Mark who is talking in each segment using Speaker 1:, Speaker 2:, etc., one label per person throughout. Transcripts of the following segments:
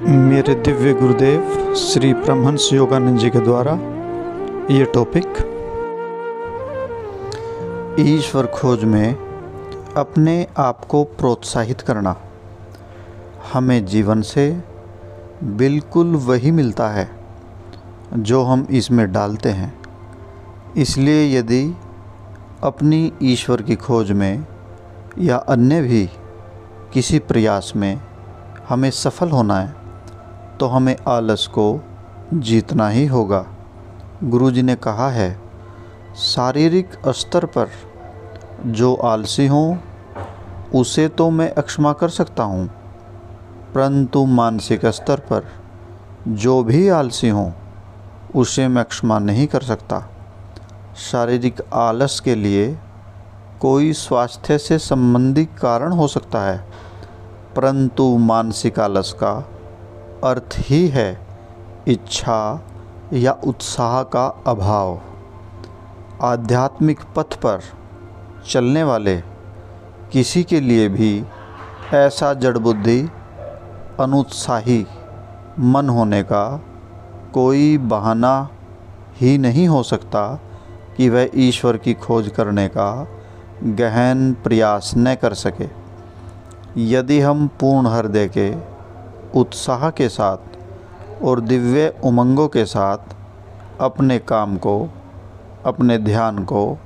Speaker 1: मेरे दिव्य गुरुदेव श्री परमहंस योगानंद जी के द्वारा ये टॉपिक, ईश्वर खोज में अपने आप को प्रोत्साहित करना। हमें जीवन से बिल्कुल वही मिलता है जो हम इसमें डालते हैं। इसलिए यदि अपनी ईश्वर की खोज में या अन्य भी किसी प्रयास में हमें सफल होना है तो हमें आलस को जीतना ही होगा। गुरुजी ने कहा है, शारीरिक स्तर पर जो आलसी हो उसे तो मैं क्षमा कर सकता हूँ, परंतु मानसिक स्तर पर जो भी आलसी हो उसे मैं क्षमा नहीं कर सकता। शारीरिक आलस के लिए कोई स्वास्थ्य से संबंधित कारण हो सकता है, परंतु मानसिक आलस का अर्थ ही है इच्छा या उत्साह का अभाव। आध्यात्मिक पथ पर चलने वाले किसी के लिए भी ऐसा जड़बुद्धि अनुत्साही मन होने का कोई बहाना ही नहीं हो सकता कि वह ईश्वर की खोज करने का गहन प्रयास न कर सके। यदि हम पूर्ण हृदय के उत्साह के साथ और दिव्य उमंगों के साथ अपने काम को, अपने ध्यान को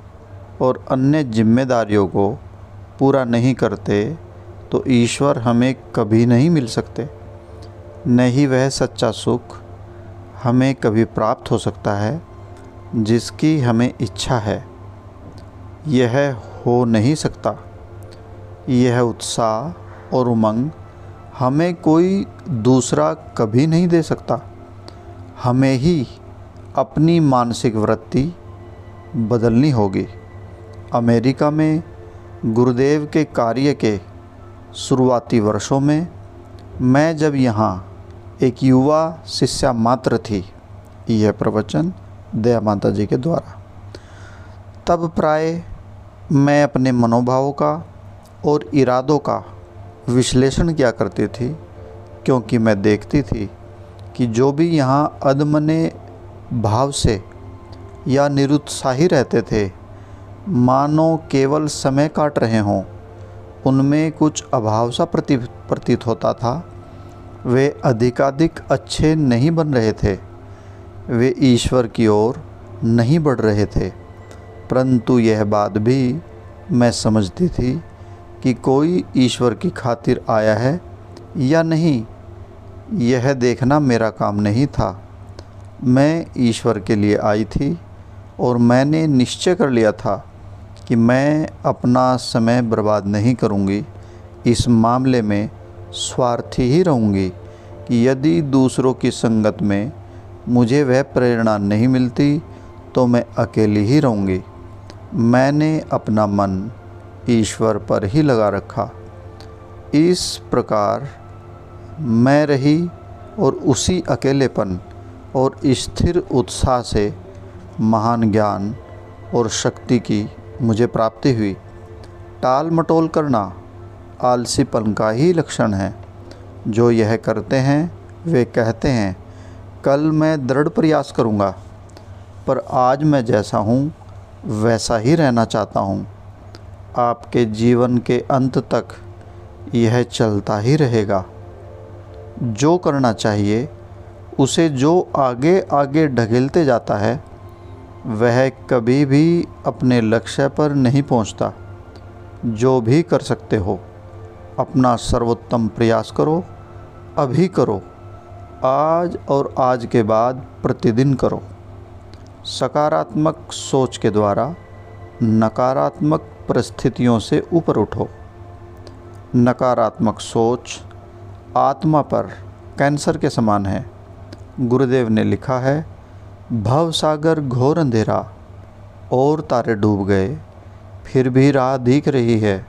Speaker 1: और अन्य जिम्मेदारियों को पूरा नहीं करते तो ईश्वर हमें कभी नहीं मिल सकते। न ही वह सच्चा सुख हमें कभी प्राप्त हो सकता है जिसकी हमें इच्छा है। यह हो नहीं सकता। यह उत्साह और उमंग हमें कोई दूसरा कभी नहीं दे सकता। हमें ही अपनी मानसिक वृत्ति बदलनी होगी। अमेरिका में गुरुदेव के कार्य के शुरुआती वर्षों में मैं जब यहाँ एक युवा शिष्या मात्र थी, यह प्रवचन दया माता जी के द्वारा, तब प्राय मैं अपने मनोभावों का और इरादों का विश्लेषण किया करती थी, क्योंकि मैं देखती थी कि जो भी यहाँ अधमने भाव से या निरुत्साही रहते थे, मानो केवल समय काट रहे हों, उनमें कुछ अभाव सा प्रतीत होता था। वे अधिकाधिक अच्छे नहीं बन रहे थे, वे ईश्वर की ओर नहीं बढ़ रहे थे। परंतु यह बात भी मैं समझती थी कि कोई ईश्वर की खातिर आया है या नहीं, यह देखना मेरा काम नहीं था। मैं ईश्वर के लिए आई थी और मैंने निश्चय कर लिया था कि मैं अपना समय बर्बाद नहीं करूँगी। इस मामले में स्वार्थी ही रहूँगी कि यदि दूसरों की संगत में मुझे वह प्रेरणा नहीं मिलती तो मैं अकेली ही रहूँगी। मैंने अपना मन ईश्वर पर ही लगा रखा। इस प्रकार मैं रही और उसी अकेलेपन और स्थिर उत्साह से महान ज्ञान और शक्ति की मुझे प्राप्ति हुई। टाल मटोल करना आलसीपन का ही लक्षण है। जो यह करते हैं वे कहते हैं, कल मैं दृढ़ प्रयास करूँगा, पर आज मैं जैसा हूँ वैसा ही रहना चाहता हूँ। आपके जीवन के अंत तक यह चलता ही रहेगा। जो करना चाहिए उसे जो आगे आगे ढकेलते जाता है वह कभी भी अपने लक्ष्य पर नहीं पहुंचता। जो भी कर सकते हो अपना सर्वोत्तम प्रयास करो, अभी करो, आज और आज के बाद प्रतिदिन करो। सकारात्मक सोच के द्वारा नकारात्मक परिस्थितियों से ऊपर उठो। नकारात्मक सोच आत्मा पर कैंसर के समान है। गुरुदेव ने लिखा है, भव सागर घोर अंधेरा और तारे डूब गए, फिर भी राह दिख रही है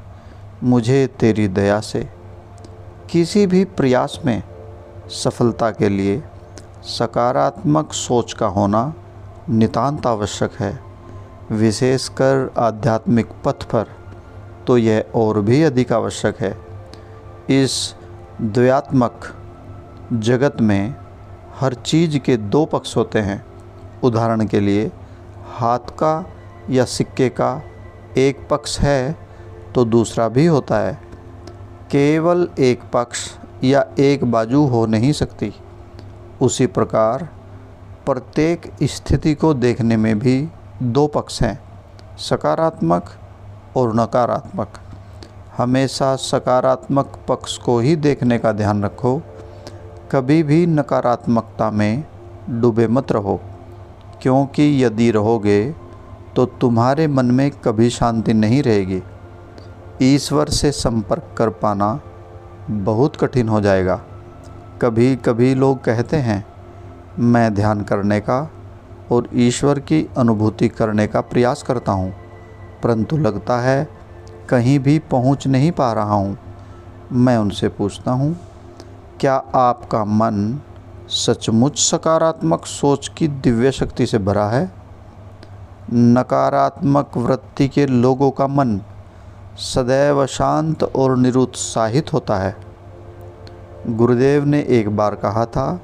Speaker 1: मुझे तेरी दया से। किसी भी प्रयास में सफलता के लिए सकारात्मक सोच का होना नितांत आवश्यक है। विशेषकर आध्यात्मिक पथ पर तो यह और भी अधिक आवश्यक है। इस द्वयात्मक जगत में हर चीज़ के दो पक्ष होते हैं। उदाहरण के लिए, हाथ का या सिक्के का एक पक्ष है तो दूसरा भी होता है। केवल एक पक्ष या एक बाजू हो नहीं सकती। उसी प्रकार प्रत्येक स्थिति को देखने में भी दो पक्ष हैं, सकारात्मक और नकारात्मक। हमेशा सकारात्मक पक्ष को ही देखने का ध्यान रखो। कभी भी नकारात्मकता में डूबे मत रहो, क्योंकि यदि रहोगे तो तुम्हारे मन में कभी शांति नहीं रहेगी। ईश्वर से संपर्क कर पाना बहुत कठिन हो जाएगा। कभी कभी लोग कहते हैं, मैं ध्यान करने का और ईश्वर की अनुभूति करने का प्रयास करता हूँ, परंतु लगता है कहीं भी पहुँच नहीं पा रहा हूँ। मैं उनसे पूछता हूँ, क्या आपका मन सचमुच सकारात्मक सोच की दिव्य शक्ति से भरा है? नकारात्मक वृत्ति के लोगों का मन सदैव शांत और निरुत्साहित होता है। गुरुदेव ने एक बार कहा था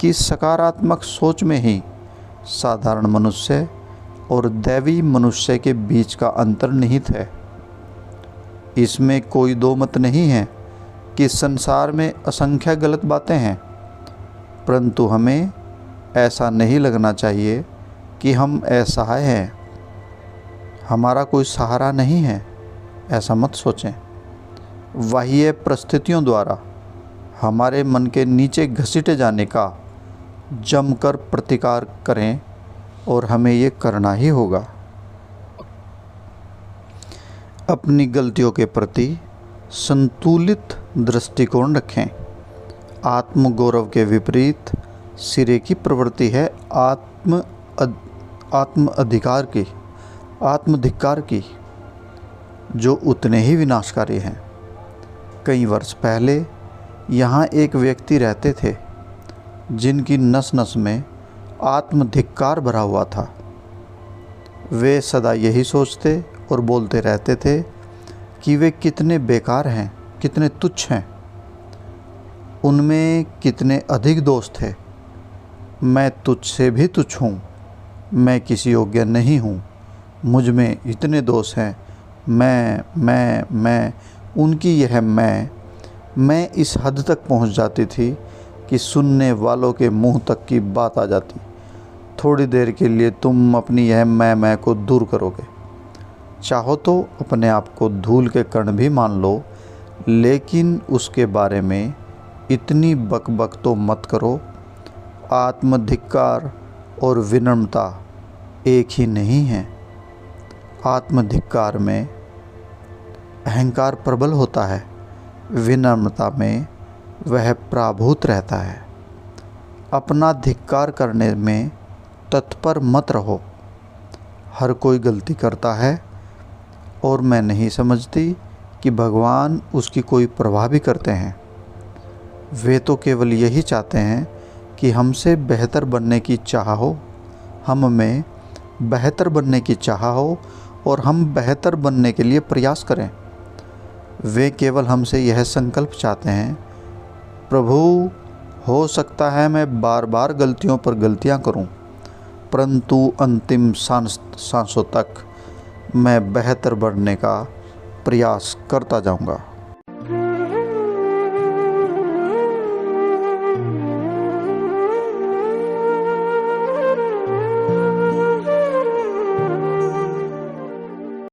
Speaker 1: कि सकारात्मक सोच में ही साधारण मनुष्य और दैवी मनुष्य के बीच का अंतर निहित है। इसमें कोई दो मत नहीं है कि संसार में असंख्य गलत बातें हैं, परंतु हमें ऐसा नहीं लगना चाहिए कि हम असहाय हैं, हमारा कोई सहारा नहीं है। ऐसा मत सोचें। बाह्य परिस्थितियों द्वारा हमारे मन के नीचे घसीटे जाने का जमकर प्रतिकार करें, और हमें ये करना ही होगा। अपनी गलतियों के प्रति संतुलित दृष्टिकोण रखें। आत्मगौरव के विपरीत सिरे की प्रवृत्ति है आत्मधिक्कार की, जो उतने ही विनाशकारी हैं। कई वर्ष पहले यहाँ एक व्यक्ति रहते थे जिनकी नस नस में आत्मधिक्कार भरा हुआ था। वे सदा यही सोचते और बोलते रहते थे कि वे कितने बेकार हैं, कितने तुच्छ हैं, उनमें कितने अधिक दोष थे। मैं तुझसे भी तुच्छ हूँ, मैं किसी योग्य नहीं हूँ, मुझ में इतने दोष हैं। मैं उनकी यह मैं इस हद तक पहुँच जाती थी कि सुनने वालों के मुंह तक की बात आ जाती। थोड़ी देर के लिए तुम अपनी यह मैं को दूर करोगे। चाहो तो अपने आप को धूल के कण भी मान लो, लेकिन उसके बारे में इतनी बकबक तो मत करो। आत्मधिक्कार और विनम्रता एक ही नहीं है। आत्मधिक्कार में अहंकार प्रबल होता है, विनम्रता में वह पराभूत रहता है। अपना धिक्कार करने में तत्पर मत रहो। हर कोई गलती करता है, और मैं नहीं समझती कि भगवान उसकी कोई परवाह भी करते हैं। वे तो केवल यही चाहते हैं कि हमसे बेहतर बनने की चाह हो, हम में बेहतर बनने की चाह हो, और हम बेहतर बनने के लिए प्रयास करें। वे केवल हमसे यह संकल्प चाहते हैं, प्रभु, हो सकता है मैं बार बार गलतियों पर गलतियां करूं, परंतु अंतिम सांसों तक मैं बेहतर बनने का प्रयास करता जाऊंगा।